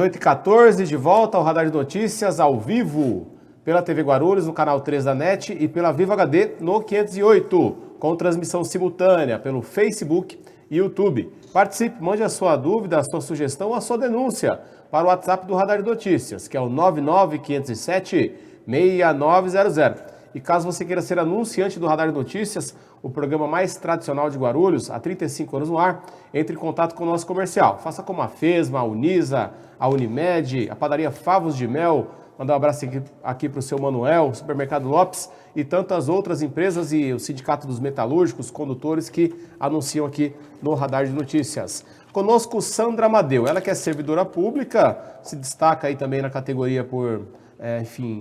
8h14, de volta ao Radar de Notícias ao vivo, pela TV Guarulhos, no canal 3 da NET e pela Vivo HD no 508, com transmissão simultânea pelo Facebook e YouTube. Participe, mande a sua dúvida, a sua sugestão, a sua denúncia para o WhatsApp do Radar de Notícias, que é o 99507-6900. E caso você queira ser anunciante do Radar de Notícias, o programa mais tradicional de Guarulhos, há 35 anos no ar, entre em contato com o nosso comercial. Faça como a Fesma, a Unisa, a Unimed, a padaria Favos de Mel, mandar um abraço aqui para o seu Manuel, o Supermercado Lopes e tantas outras empresas e o Sindicato dos Metalúrgicos, condutores que anunciam aqui no Radar de Notícias. Conosco Sandra Amadeu, ela que é servidora pública, se destaca aí também na categoria por,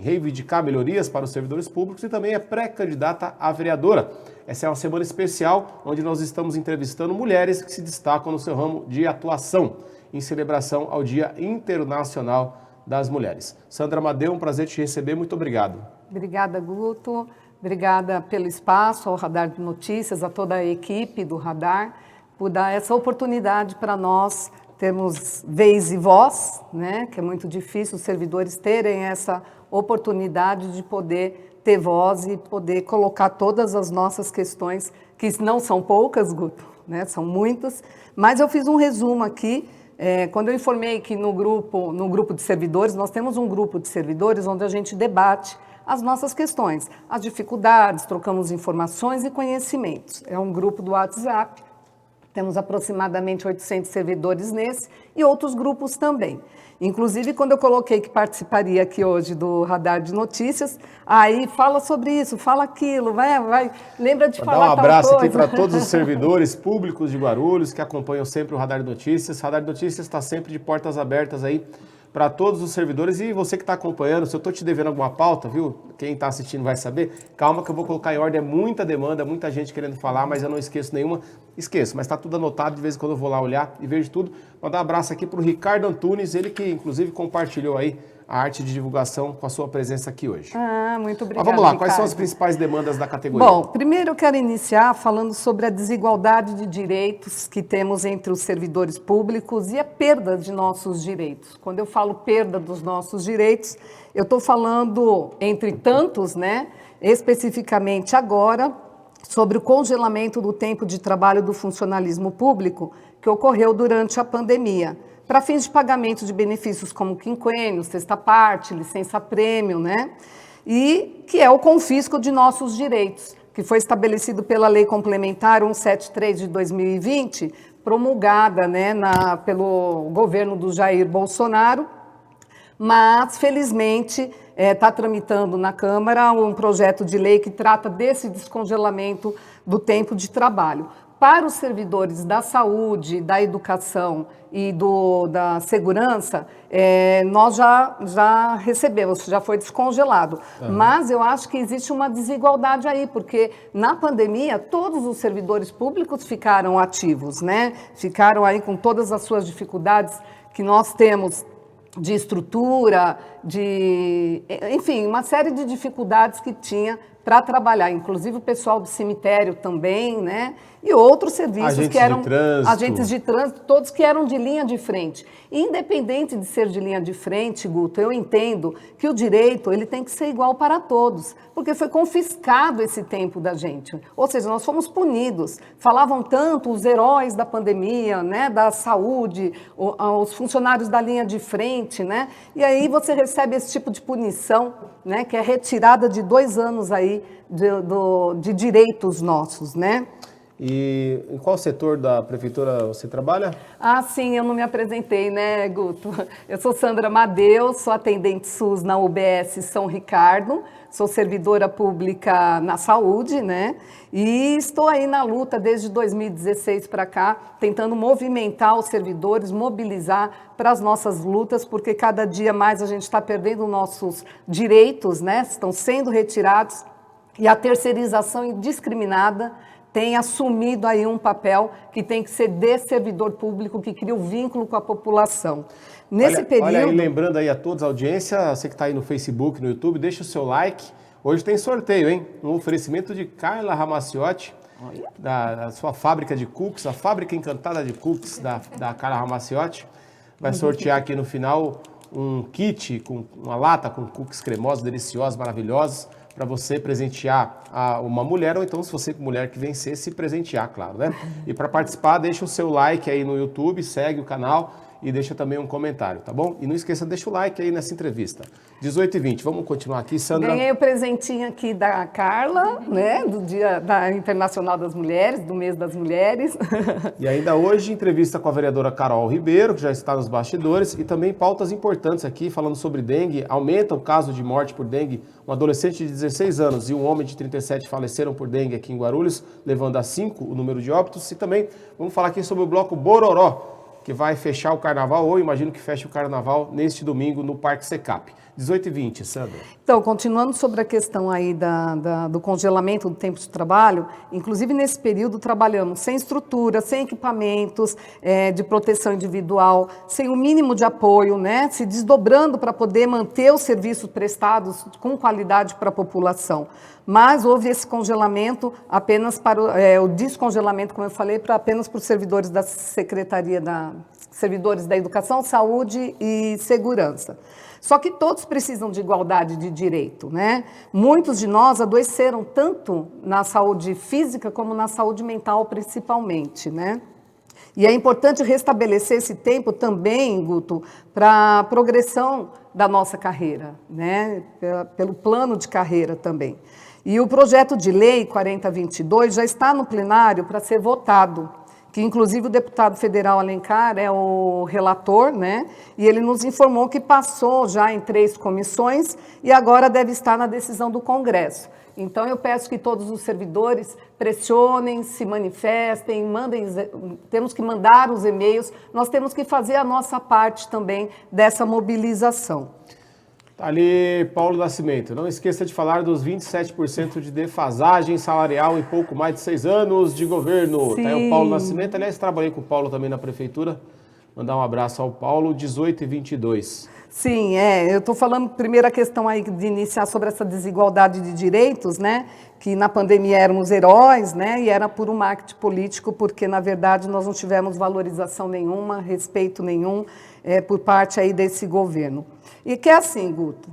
reivindicar melhorias para os servidores públicos e também é pré-candidata a vereadora. Essa é uma semana especial onde nós estamos entrevistando mulheres que se destacam no seu ramo de atuação, em celebração ao Dia Internacional das Mulheres. Sandra Amadeu, um prazer te receber, muito obrigado. Obrigada, Guto. Obrigada pelo espaço, ao Radar de Notícias, a toda a equipe do Radar, por dar essa oportunidade para nós termos vez e voz, né? Que é muito difícil os servidores terem essa oportunidade de poder ter voz e poder colocar todas as nossas questões, que não são poucas, Guto, né? São muitas, mas eu fiz um resumo aqui. Quando eu informei que no grupo de servidores, nós temos um grupo de servidores onde a gente debate as nossas questões, as dificuldades, trocamos informações e conhecimentos. É um grupo do WhatsApp, temos aproximadamente 800 servidores nesse e outros grupos também. Inclusive, quando eu coloquei que participaria aqui hoje do Radar de Notícias, aí fala sobre isso, fala aquilo, vai, lembra de falar tal coisa. Dar um abraço aqui para todos os servidores públicos de Guarulhos que acompanham sempre o Radar de Notícias. O Radar de Notícias está sempre de portas abertas aí para todos os servidores. E você que está acompanhando, se eu estou te devendo alguma pauta, viu? Quem está assistindo vai saber. Calma que eu vou colocar em ordem, é muita demanda, muita gente querendo falar, mas eu não esqueço nenhuma. Esqueço, mas está tudo anotado, de vez em quando eu vou lá olhar e vejo tudo. Mandar um abraço aqui para o Ricardo Antunes, ele que inclusive compartilhou aí a arte de divulgação com a sua presença aqui hoje. Muito obrigada, mas vamos lá, Ricardo. Quais são as principais demandas da categoria? Bom, primeiro eu quero iniciar falando sobre a desigualdade de direitos que temos entre os servidores públicos e a perda de nossos direitos. Quando eu falo perda dos nossos direitos, eu estou falando, entre tantos, né, especificamente agora, sobre o congelamento do tempo de trabalho do funcionalismo público que ocorreu durante a pandemia, para fins de pagamento de benefícios como quinquênio, sexta parte, licença-prêmio, né? E que é o confisco de nossos direitos, que foi estabelecido pela Lei Complementar 173 de 2020, promulgada, né, pelo governo do Jair Bolsonaro, mas, felizmente, está tramitando na Câmara um projeto de lei que trata desse descongelamento do tempo de trabalho. Para os servidores da saúde, da educação e da segurança, nós já recebemos, já foi descongelado. Mas eu acho que existe uma desigualdade aí, porque na pandemia todos os servidores públicos ficaram ativos, né? Ficaram aí com todas as suas dificuldades que nós temos de estrutura, enfim, uma série de dificuldades que tinha para trabalhar, inclusive o pessoal do cemitério também, né? E outros serviços que eram agentes de trânsito, todos que eram de linha de frente. E, independente de ser de linha de frente, Guto, eu entendo que o direito ele tem que ser igual para todos, porque foi confiscado esse tempo da gente. Ou seja, nós fomos punidos. Falavam tanto os heróis da pandemia, né, da saúde, os funcionários da linha de frente, né? E aí você recebe esse tipo de punição, né, que é retirada de 2 anos aí de direitos nossos, né? E em qual setor da prefeitura você trabalha? Sim, eu não me apresentei, né, Guto? Eu sou Sandra Amadeu, sou atendente SUS na UBS São Ricardo, sou servidora pública na saúde, né? E estou aí na luta desde 2016 para cá, tentando movimentar os servidores, mobilizar para as nossas lutas, porque cada dia mais a gente está perdendo nossos direitos, né? Estão sendo retirados e a terceirização indiscriminada tem assumido aí um papel que tem que ser de servidor público, que cria o vínculo com a população. Nesse período... Olha aí, lembrando aí a todos, a audiência, você que está aí no Facebook, no YouTube, deixa o seu like. Hoje tem sorteio, hein? Um oferecimento de Carla Ramaciotti, da sua fábrica de cookies, a fábrica encantada de cookies da Carla Ramaciotti. vai sortear aqui no final um kit, com uma lata com cookies cremosos, deliciosos, maravilhosos, para você presentear uma mulher, ou então, se você mulher que vencer, se presentear, claro, né? E para participar, deixa o seu like aí no YouTube, segue o canal e deixa também um comentário, tá bom? E não esqueça, deixa o like aí nessa entrevista. 18h20, vamos continuar aqui, Sandra? Ganhei o presentinho aqui da Carla, né, do Dia da Internacional das Mulheres, do mês das mulheres. E ainda hoje, entrevista com a vereadora Carol Ribeiro, que já está nos bastidores, e também pautas importantes aqui, falando sobre dengue. Aumenta o caso de morte por dengue. Um adolescente de 16 anos e um homem de 37 faleceram por dengue aqui em Guarulhos, levando a 5 o número de óbitos. E também vamos falar aqui sobre o bloco Bororó, que vai fechar o carnaval, ou imagino que feche o carnaval neste domingo no Parque Secap. 18h20, Sandra. Então, continuando sobre a questão aí do congelamento do tempo de trabalho, inclusive nesse período trabalhamos sem estrutura, sem equipamentos de proteção individual, sem o mínimo de apoio, né, se desdobrando para poder manter os serviços prestados com qualidade para a população. Mas houve esse congelamento apenas para o descongelamento, como eu falei, apenas para os servidores da Secretaria servidores da Educação, Saúde e Segurança. Só que todos precisam de igualdade de direito, né? Muitos de nós adoeceram tanto na saúde física como na saúde mental, principalmente, né? E é importante restabelecer esse tempo também, Guto, para a progressão da nossa carreira, né? Pelo plano de carreira também. E o projeto de lei 4022 já está no plenário para ser votado, que inclusive o deputado federal Alencar é o relator, né? E ele nos informou que passou já em 3 comissões e agora deve estar na decisão do Congresso. Então eu peço que todos os servidores pressionem, se manifestem, temos que mandar os e-mails, nós temos que fazer a nossa parte também dessa mobilização. Tá ali, Paulo Nascimento. Não esqueça de falar dos 27% de defasagem salarial em pouco mais de 6 anos de governo. Sim. Tá aí o Paulo Nascimento. Aliás, trabalhei com o Paulo também na prefeitura. Mandar um abraço ao Paulo, 18h22. Sim, eu estou falando primeiro a questão aí de iniciar sobre essa desigualdade de direitos, né? Que na pandemia éramos heróis, né? E era por um marketing político, porque na verdade nós não tivemos valorização nenhuma, respeito nenhum por parte aí desse governo. E que é assim, Guto,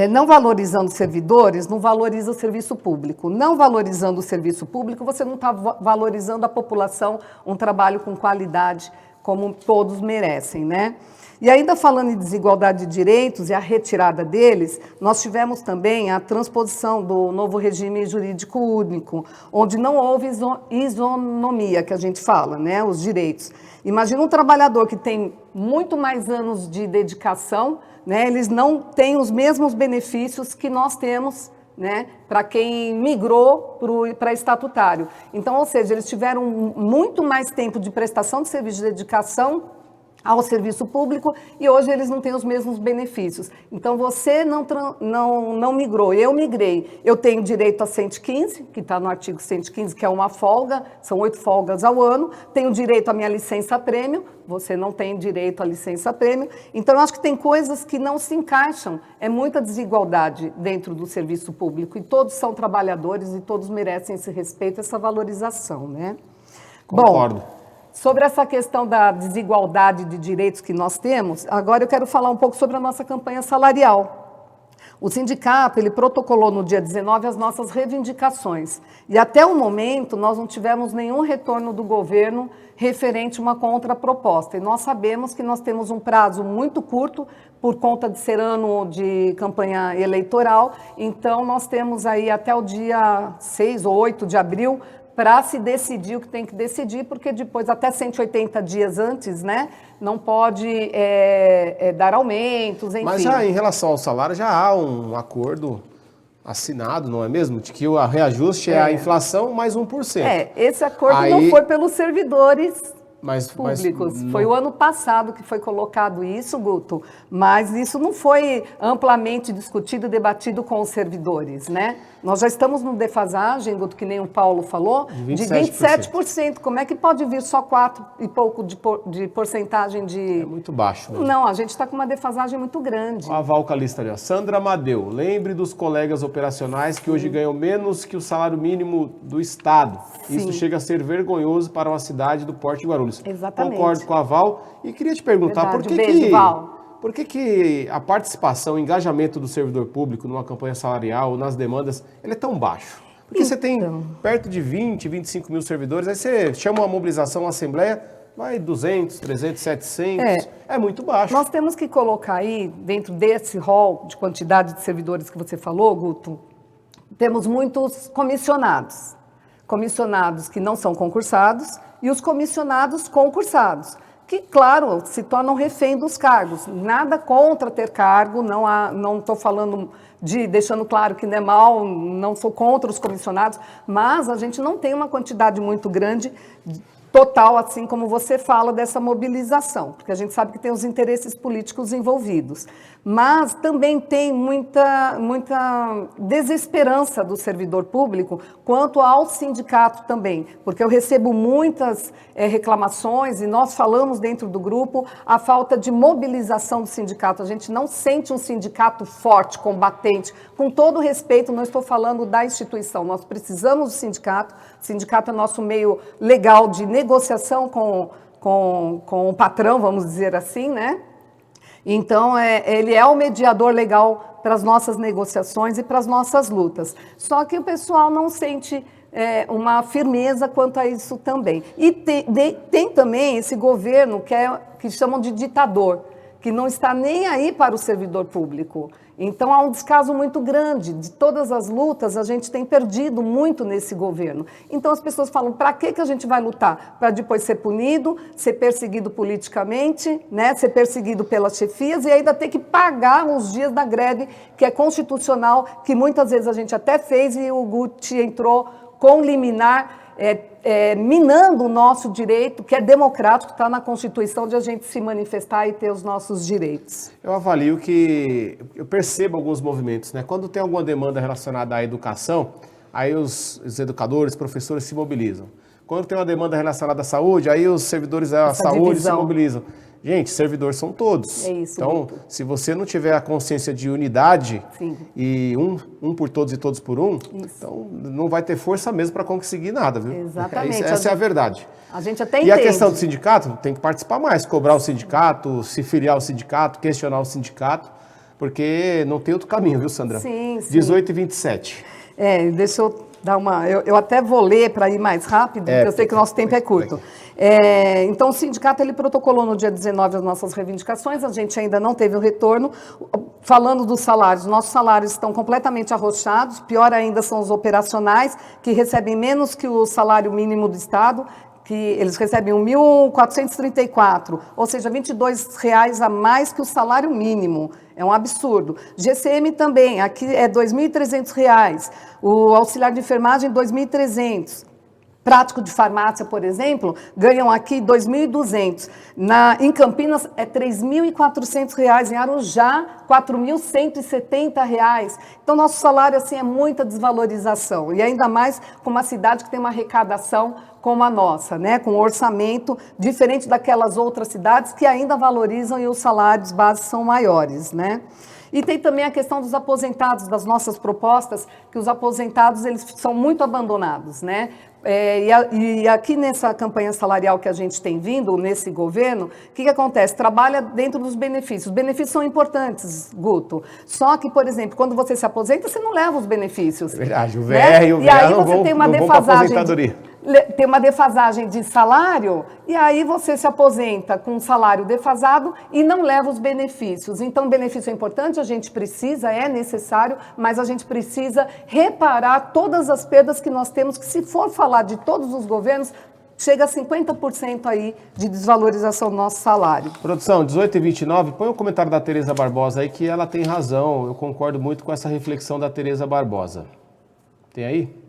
não valorizando os servidores, não valoriza o serviço público. Não valorizando o serviço público, você não está valorizando a população, um trabalho com qualidade, como todos merecem, né? E ainda falando em desigualdade de direitos e a retirada deles, nós tivemos também a transposição do novo regime jurídico único, onde não houve isonomia, que a gente fala, né, os direitos. Imagina um trabalhador que tem muito mais anos de dedicação, né, eles não têm os mesmos benefícios que nós temos, né, para quem migrou para estatutário. Então, ou seja, eles tiveram muito mais tempo de prestação de serviço de dedicação ao serviço público e hoje eles não têm os mesmos benefícios. Então, você não migrou, eu migrei. Eu tenho direito a 115, que está no artigo 115, que é uma folga, são 8 folgas ao ano. Tenho direito à minha licença-prêmio, você não tem direito à licença-prêmio. Então, eu acho que tem coisas que não se encaixam. É muita desigualdade dentro do serviço público e todos são trabalhadores e todos merecem esse respeito, essa valorização, né? Concordo. Bom, sobre essa questão da desigualdade de direitos que nós temos, agora eu quero falar um pouco sobre a nossa campanha salarial. O sindicato, ele protocolou no dia 19 as nossas reivindicações. E até o momento, nós não tivemos nenhum retorno do governo referente a uma contraproposta. E nós sabemos que nós temos um prazo muito curto, por conta de ser ano de campanha eleitoral. Então, nós temos aí até o dia 6 ou 8 de abril para se decidir o que tem que decidir, porque depois, até 180 dias antes, né, não pode dar aumentos, enfim. Mas já em relação ao salário, já há um acordo assinado, não é mesmo? De que o reajuste é a inflação mais 1%. Esse acordo não foi pelos servidores públicos. Não... Foi o ano passado que foi colocado isso, Guto, mas isso não foi amplamente discutido e debatido com os servidores, né? Nós já estamos no defasagem, Guto, que nem o Paulo falou, de 27%. Como é que pode vir só 4 e pouco de porcentagem de... É muito baixo, né? Não, a gente está com uma defasagem muito grande. A Valcalista ali, ó. Sandra Amadeu, lembre dos colegas operacionais que hoje ganham menos que o salário mínimo do Estado. Sim. Isso chega a ser vergonhoso para uma cidade do porte de Guarulhos. Guarulhos. Exatamente. Concordo com a Val e queria te perguntar por que a participação, o engajamento do servidor público numa campanha salarial ou nas demandas, ele é tão baixo? Porque você tem perto de 20, 25 mil servidores, aí você chama uma mobilização, uma assembleia, vai 200, 300, 700, é muito baixo. Nós temos que colocar aí, dentro desse rol de quantidade de servidores que você falou, Guto, temos muitos comissionados. Comissionados que não são concursados e os comissionados concursados, que, claro, se tornam refém dos cargos. Nada contra ter cargo, não estou falando deixando claro que não é mal, não sou contra os comissionados, mas a gente não tem uma quantidade muito grande total, assim como você fala, dessa mobilização, porque a gente sabe que tem os interesses políticos envolvidos. Mas também tem muita desesperança do servidor público quanto ao sindicato também, porque eu recebo muitas reclamações e nós falamos dentro do grupo a falta de mobilização do sindicato. A gente não sente um sindicato forte, combatente. Com todo respeito, não estou falando da instituição, nós precisamos do sindicato. O sindicato é nosso meio legal de negociação com o patrão, vamos dizer assim, né? Então, ele é o mediador legal para as nossas negociações e para as nossas lutas. Só que o pessoal não sente uma firmeza quanto a isso também. E tem também esse governo que chamam de ditador, que não está nem aí para o servidor público. Então, há um descaso muito grande. De todas as lutas, a gente tem perdido muito nesse governo. Então, as pessoas falam, para que a gente vai lutar? Para depois ser punido, ser perseguido politicamente, né? Ser perseguido pelas chefias e ainda ter que pagar os dias da greve, que é constitucional, que muitas vezes a gente até fez e o Guti entrou com liminar, minando o nosso direito, que é democrático, está na Constituição, de a gente se manifestar e ter os nossos direitos. Eu avalio que, eu percebo alguns movimentos, né? Quando tem alguma demanda relacionada à educação, aí os educadores, professores se mobilizam. Quando tem uma demanda relacionada à saúde, aí os servidores da saúde se mobilizam. Gente, servidores são todos. É isso. Então, muito. Se você não tiver a consciência de unidade, Sim. e um por todos e todos por um, Isso. então não vai ter força mesmo para conseguir nada, viu? Exatamente. Essa é a verdade. A gente até E entende. a questão do sindicato, tem que participar mais, cobrar o sindicato, se filiar ao sindicato, questionar o sindicato, porque não tem outro caminho, viu, Sandra? Sim, sim. 18 e 27. Deixa eu dar uma... Eu até vou ler para ir mais rápido, porque eu sei que o nosso tempo é curto. Então, o sindicato ele protocolou no dia 19 as nossas reivindicações, a gente ainda não teve o retorno. Falando dos salários, nossos salários estão completamente arrochados, pior ainda são os operacionais, que recebem menos que o salário mínimo do Estado, que eles recebem R$ 1.434, ou seja, R$ 22,00 a mais que o salário mínimo. É um absurdo. GCM também, aqui é R$ 2.300. O auxiliar de enfermagem, R$ 2.300. Prático de farmácia, por exemplo, ganham aqui R$ 2.200. Em Campinas, é R$ 3.400. Em Arujá, R$ 4.170. Então, nosso salário, assim, é muita desvalorização. E ainda mais com uma cidade que tem uma arrecadação como a nossa, né? Com um orçamento diferente daquelas outras cidades que ainda valorizam e os salários básicos são maiores, né? E tem também a questão dos aposentados, das nossas propostas, que os aposentados eles são muito abandonados, né? E aqui nessa campanha salarial que a gente tem vindo, nesse governo, o que acontece? Trabalha dentro dos benefícios. Os benefícios são importantes, Guto. Só que, por exemplo, quando você se aposenta, você não leva os benefícios. É verdade, o VR né? e o VR e aí não você vão, tem uma não vão defasagem. Tem uma defasagem de salário, e aí você se aposenta com um salário defasado e não leva os benefícios. Então, o benefício é importante, a gente precisa, é necessário, mas a gente precisa reparar todas as perdas que nós temos, que se for falar de todos os governos, chega a 50% aí de desvalorização do nosso salário. Produção, 18 e 29, põe o comentário da Tereza Barbosa aí, que ela tem razão. Eu concordo muito com essa reflexão da Tereza Barbosa. Tem aí?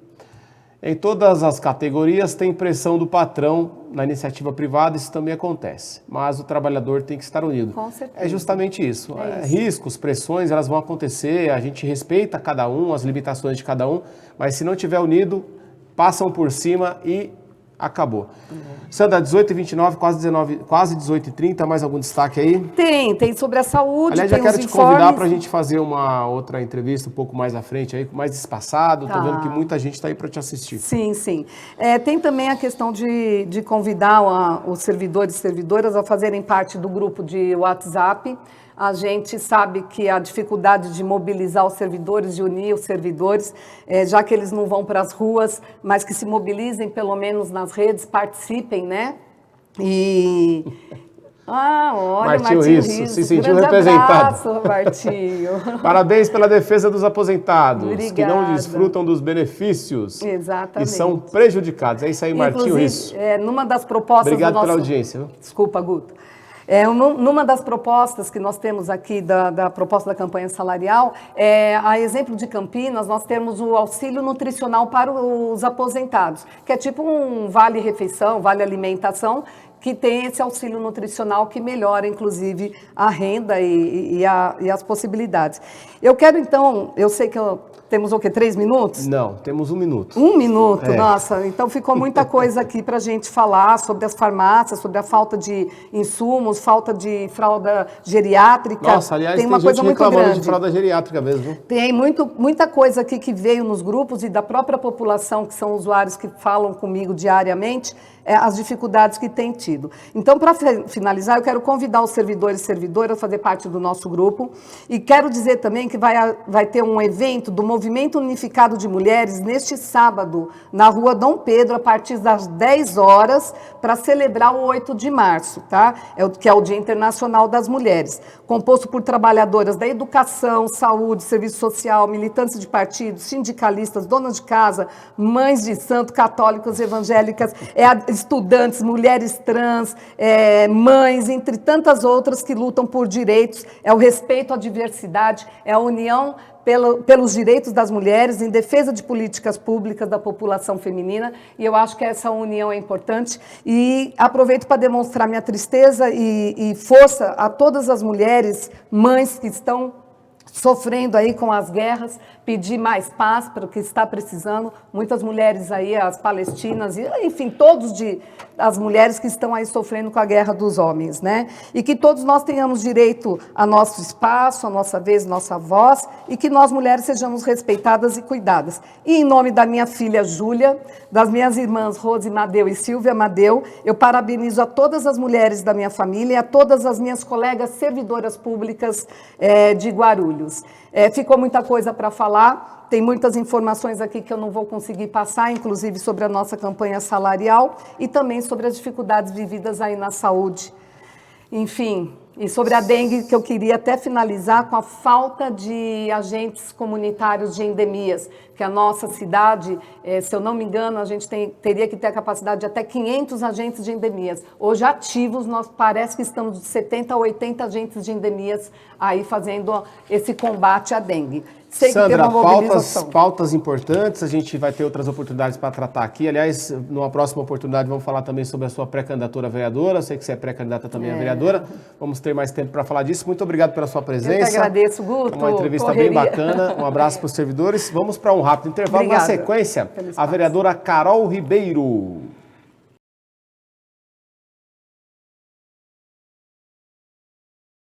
Em todas as categorias tem pressão do patrão na iniciativa privada, isso também acontece. Mas o trabalhador tem que estar unido. Com certeza. É justamente isso. Riscos, pressões, elas vão acontecer, a gente respeita cada um, as limitações de cada um, mas se não estiver unido, passam por cima e acabou. Sandra, 18h29, quase 18h30, mais algum destaque aí? Tem sobre a saúde, aliás, tem já quero os te informes. convidar para a gente fazer uma outra entrevista um pouco mais à frente, aí, mais espaçado. Estou vendo que muita gente está aí para te assistir. Sim. Tem também a questão de convidar os servidores e servidoras a fazerem parte do grupo de WhatsApp. A gente sabe que a dificuldade de mobilizar os servidores, de unir os servidores, já que eles não vão para as ruas, mas que se mobilizem pelo menos nas redes, participem, né? Olha, Martinho Risso, se sentiu representado. Abraço, Martinho. Parabéns pela defesa dos aposentados, Obrigada. Que não desfrutam dos benefícios. Exatamente. E são prejudicados. É isso aí, Martinho Risso. Numa das propostas Obrigado pela audiência. Viu? Desculpa, Guto. Numa das propostas que nós temos aqui, da proposta da campanha salarial, a exemplo de Campinas, nós temos o auxílio nutricional para os aposentados, que é tipo um vale-refeição, vale-alimentação, que tem esse auxílio nutricional que melhora, inclusive, a renda e as possibilidades. Eu quero, então, eu sei que temos o quê? 3 minutos? Não, temos 1 minuto. 1 minuto? Nossa, então ficou muita coisa aqui para a gente falar sobre as farmácias, sobre a falta de insumos, falta de fralda geriátrica. Nossa, aliás, tem uma coisa muito reclamando de fralda geriátrica mesmo. Tem muita coisa aqui que veio nos grupos e da própria população, que são usuários que falam comigo diariamente, as dificuldades que tem tido. Então, para finalizar, eu quero convidar os servidores e servidoras a fazer parte do nosso grupo e quero dizer também que vai ter um evento do Movimento Unificado de Mulheres neste sábado, na Rua Dom Pedro, a partir das 10 horas, para celebrar o 8 de março, tá? Que é o Dia Internacional das Mulheres, composto por trabalhadoras da educação, saúde, serviço social, militantes de partidos, sindicalistas, donas de casa, mães de santo, católicas, evangélicas, estudantes, mulheres trans, mães, entre tantas outras que lutam por direitos, é o respeito à diversidade, é a união pelos direitos das mulheres, em defesa de políticas públicas da população feminina, e eu acho que essa união é importante. E aproveito para demonstrar minha tristeza e força a todas as mulheres, mães que estão sofrendo aí com as guerras, pedir mais paz para o que está precisando. Muitas mulheres aí, as palestinas, enfim, as mulheres que estão aí sofrendo com a guerra dos homens, né? E que todos nós tenhamos direito a nosso espaço, a nossa vez, nossa voz, e que nós mulheres sejamos respeitadas e cuidadas. E em nome da minha filha Júlia, das minhas irmãs Rose Madeu e Silvia Madeu, eu parabenizo a todas as mulheres da minha família e a todas as minhas colegas servidoras públicas de Guarulhos. Ficou muita coisa para falar, tem muitas informações aqui que eu não vou conseguir passar, inclusive sobre a nossa campanha salarial e também sobre as dificuldades vividas aí na saúde. Enfim, e sobre a dengue, que eu queria até finalizar com a falta de agentes comunitários de endemias, que a nossa cidade, se eu não me engano, a gente teria que ter a capacidade de até 500 agentes de endemias. Hoje, ativos, nós parece que estamos de 70 a 80 agentes de endemias aí fazendo esse combate à dengue. Sei Sandra, pautas importantes, a gente vai ter outras oportunidades para tratar aqui. Aliás, numa próxima oportunidade vamos falar também sobre a sua pré-candidatura a vereadora. Sei que você é pré-candidata também a vereadora. Vamos ter mais tempo para falar disso. Muito obrigado pela sua presença. Eu que agradeço, Guto. Uma entrevista bem bacana. Um abraço para os servidores. Vamos para um rápido intervalo. Obrigada. Na sequência, a vereadora Carol Ribeiro.